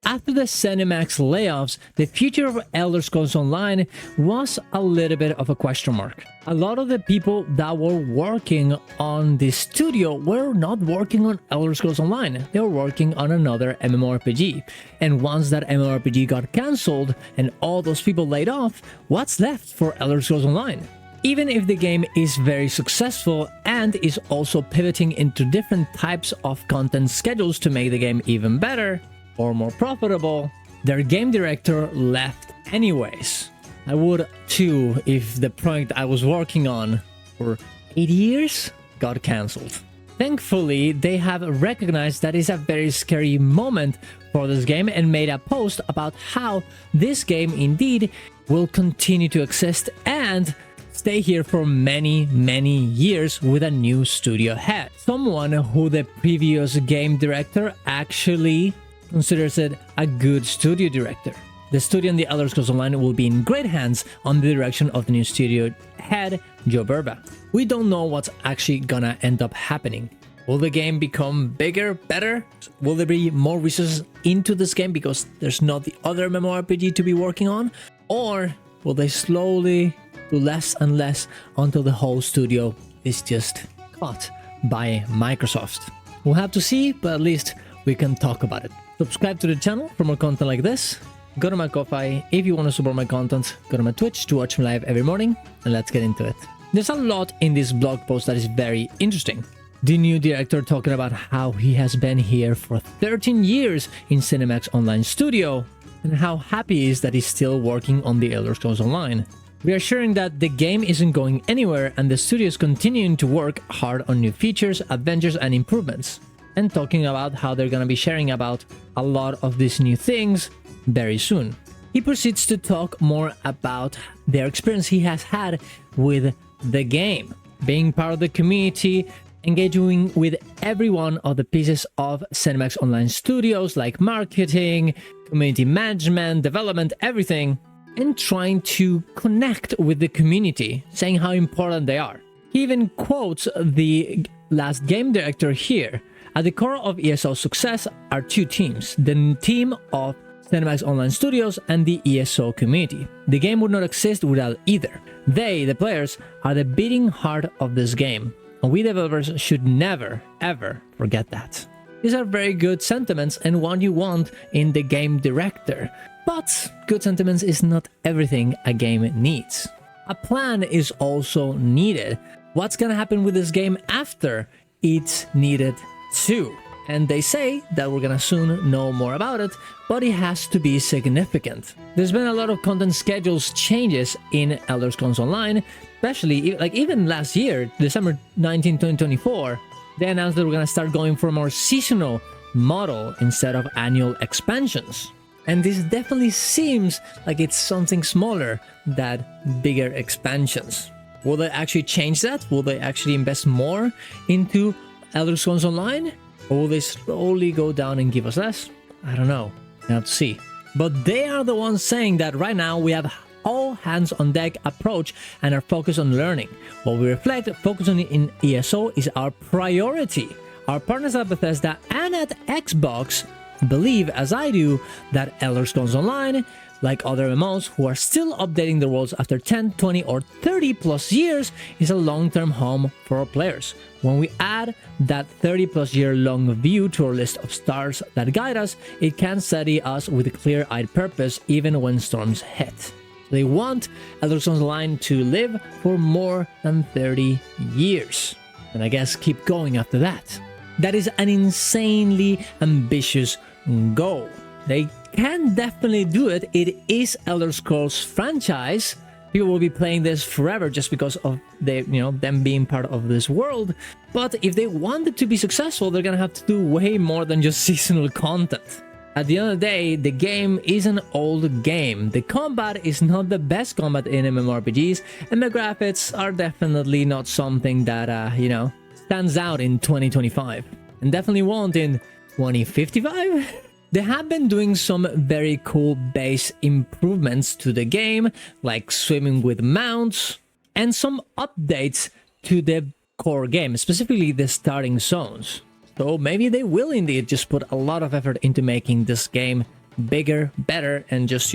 after the ZeniMax layoffs, the future of Elder Scrolls Online was a little bit of a question mark. A lot of the people that were working on the studio were not working on Elder Scrolls Online. They were working on another MMORPG. And once that MMORPG got cancelled and all those people laid off, what's left for Elder Scrolls Online? Even if the game is very successful and is also pivoting into different types of content schedules to make the game even better or more profitable, their game director left anyways. I would too if the project I was working on for 8 years got cancelled. Thankfully, they have recognized that it's a very scary moment for this game and made a post about how this game indeed will continue to exist and stay here for many years with a new studio head. Someone who the previous game director actually considers it a good studio director. The studio in the Elder Scrolls Online will be in great hands on the direction of the new studio head, Joe Verba. We don't know what's actually gonna end up happening. Will the game become bigger, better? Will there be more resources into this game because there's not the other MMORPG to be working on? Or will they slowly do less and less until the whole studio is just caught by Microsoft? We'll have to see, but at least we can talk about it. Subscribe to the channel for more content like this. Go to my Ko-Fi if you want to support my content. Go to my Twitch to watch me live every morning, and let's get into it. There's a lot in this blog post that is very interesting. The new director talking about how he has been here for 13 years in ZeniMax Online Studio, and how happy he is that he's still working on the Elder Scrolls Online. Reassuring that the game isn't going anywhere and the studio is continuing to work hard on new features, adventures, and improvements. And talking about how they're gonna be sharing about a lot of these new things very soon. He proceeds to talk more about their experience he has had with the game, being part of the community, engaging with every one of the pieces of ZeniMax Online Studios like marketing, community management, development, everything, and trying to connect with the community, saying how important they are. He even quotes the last game director here. At the core of ESO's success are two teams, the team of ZeniMax Online Studios and the ESO community. The game would not exist without either. They, the players, are the beating heart of this game, and we developers should never, ever forget that. These are very good sentiments and what you want in the game director. But good sentiments is not everything a game needs. A plan is also needed. What's gonna happen with this game after it's needed too? And they say that we're gonna soon know more about it, but it has to be significant. There's been a lot of content schedules changes in Elder Scrolls Online, especially like even last year, December 19, 2024, they announced that we're gonna start going for a more seasonal model instead of annual expansions. And this definitely seems like it's something smaller than bigger expansions. Will they actually change that? Will they actually invest more into Elder Scrolls Online? Or will they slowly go down and give us less? I don't know. I have to see. But they are the ones saying that right now we have all hands on deck approach and are focused on learning. What we reflect, focusing in ESO is our priority. Our partners at Bethesda and at Xbox believe, as I do, that Elder Scrolls Online, like other MMOs who are still updating their worlds after 10, 20, or 30 plus years, is a long-term home for our players. When we add that 30 plus year long view to our list of stars that guide us, it can steady us with a clear-eyed purpose even when storms hit. They want Elder Scrolls Online to live for more than 30 years. And I guess keep going after that. That is an insanely ambitious goal. They can definitely do it. It is Elder Scrolls franchise. People will be playing this forever just because of them being part of this world. But if they want it to be successful, they're gonna have to do way more than just seasonal content. At the end of the day, the game is an old game. The combat is not the best combat in MMORPGs, and the graphics are definitely not something that stands out in 2025, and definitely won't in 2055. They have been doing some very cool base improvements to the game, like swimming with mounts, and some updates to the core game, specifically the starting zones. So maybe they will indeed just put a lot of effort into making this game bigger, better, and just,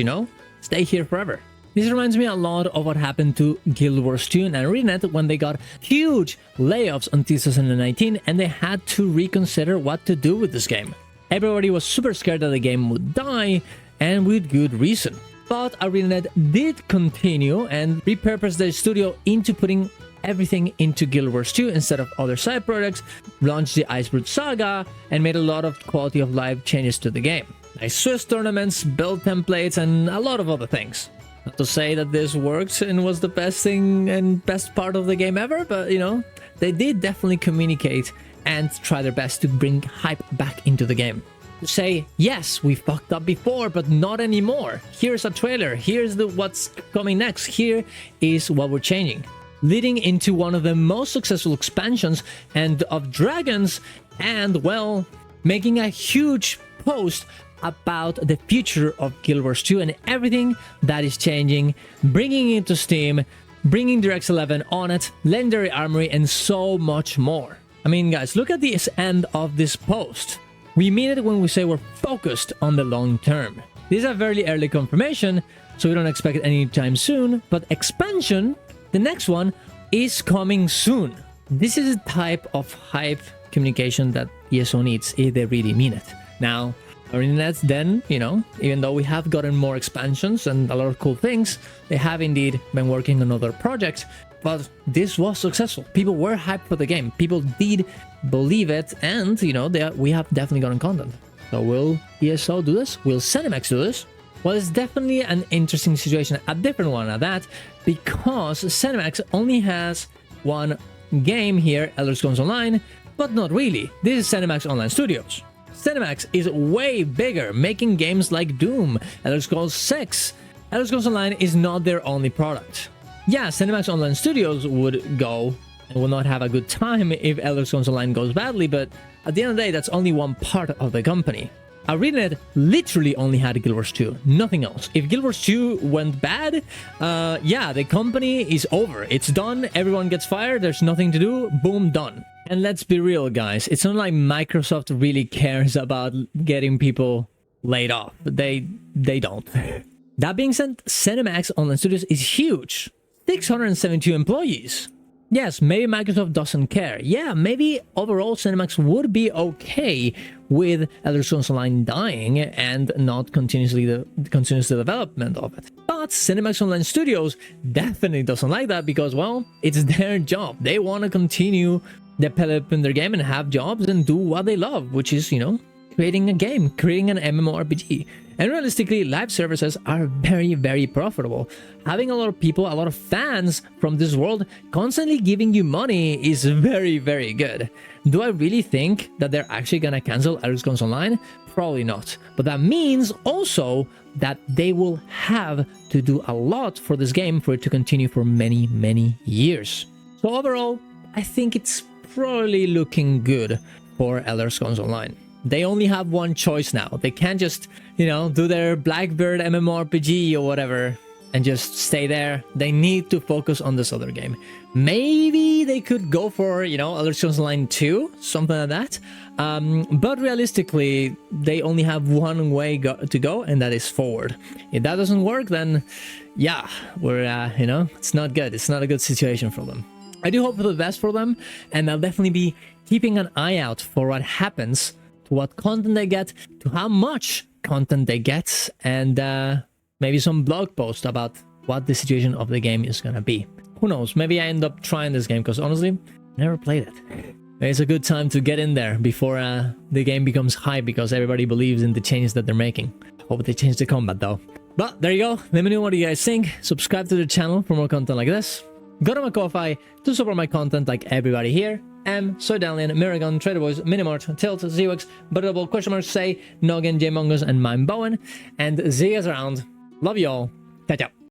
stay here forever. This reminds me a lot of what happened to Guild Wars 2 and ArenaNet when they got huge layoffs in 2019 and they had to reconsider what to do with this game. Everybody was super scared that the game would die, and with good reason. But ArenaNet did continue and repurpose their studio into putting everything into Guild Wars 2 instead of other side projects, launched the Icebrood Saga, and made a lot of quality of life changes to the game. Like Swiss tournaments, build templates, and a lot of other things. Not to say that this worked and was the best thing and best part of the game ever, but they did definitely communicate and try their best to bring hype back into the game. To say, yes, we fucked up before, but not anymore. Here's a trailer, here's what's coming next, here is what we're changing. Leading into one of the most successful expansions and of Dragons, and well, making a huge post about the future of Guild Wars 2 and everything that is changing, bringing it to Steam, bringing DirectX 11 on it, Legendary Armory, and so much more. I mean, guys, look at this end of this post. We mean it when we say we're focused on the long term. This is a very early confirmation, so we don't expect it anytime soon, but expansion, the next one, is coming soon. This is a type of hype communication that ESO needs if they really mean it. Now, ArenaNet then, even though we have gotten more expansions and a lot of cool things, they have indeed been working on other projects, but this was successful. People were hyped for the game. People did believe it, and, we have definitely gotten content. So will ESO do this? Will ZeniMax do this? Well, it's definitely an interesting situation, a different one at that, because ZeniMax only has one game here, Elder Scrolls Online, but not really. This is ZeniMax Online Studios. ZeniMax is way bigger, making games like Doom, Elder Scrolls 6. Elder Scrolls Online is not their only product. Yeah, ZeniMax Online Studios would go and will not have a good time if Elder Scrolls Online goes badly, but at the end of the day, that's only one part of the company. ArenaNet literally only had Guild Wars 2, nothing else. If Guild Wars 2 went bad, yeah, the company is over. It's done, everyone gets fired, there's nothing to do, boom, done. And let's be real, guys, it's not like Microsoft really cares about getting people laid off. They don't. That being said, ZeniMax Online Studios is huge. 672 employees. Yes, maybe Microsoft doesn't care. Yeah, maybe overall ZeniMax would be okay with Elder Scrolls Online dying and not continuous development of it. But ZeniMax Online Studios definitely doesn't like that because, well, it's their job. They want to continue developing their game and have jobs and do what they love, which is, creating a game, creating an MMORPG. And realistically, live services are very, very profitable. Having a lot of people, a lot of fans from this world constantly giving you money is very, very good. Do I really think that they're actually gonna cancel Elder Scrolls Online? Probably not. But that means also that they will have to do a lot for this game for it to continue for many, many years. So overall, I think it's probably looking good for Elder Scrolls Online. They only have one choice now. They can't just, do their Blackbird MMORPG or whatever and just stay there. They need to focus on this other game. Maybe they could go for, Elder Scrolls Online 2, something like that. But realistically, they only have one way to go, and that is forward. If that doesn't work, then yeah, we're, it's not good. It's not a good situation for them. I do hope for the best for them, and I'll definitely be keeping an eye out for what happens, to what content they get, to how much content they get, and maybe some blog post about what the situation of the game is gonna be. Who knows, maybe I end up trying this game, because honestly, I never played it. It's a good time to get in there before the game becomes hype, because everybody believes in the changes that they're making. Hope they change the combat though. But there you go, let me know what you guys think. Subscribe to the channel for more content like this. Go to my Ko-Fi to support my content like everybody here. Soydalian, Miragon, Trader Boys, Minimart, Tilt, Zewex, Butterball, Question Mark, Say, Noggin, J-Mongos, and Mime Bowen. And see you guys around. Love you all. Ciao, ciao.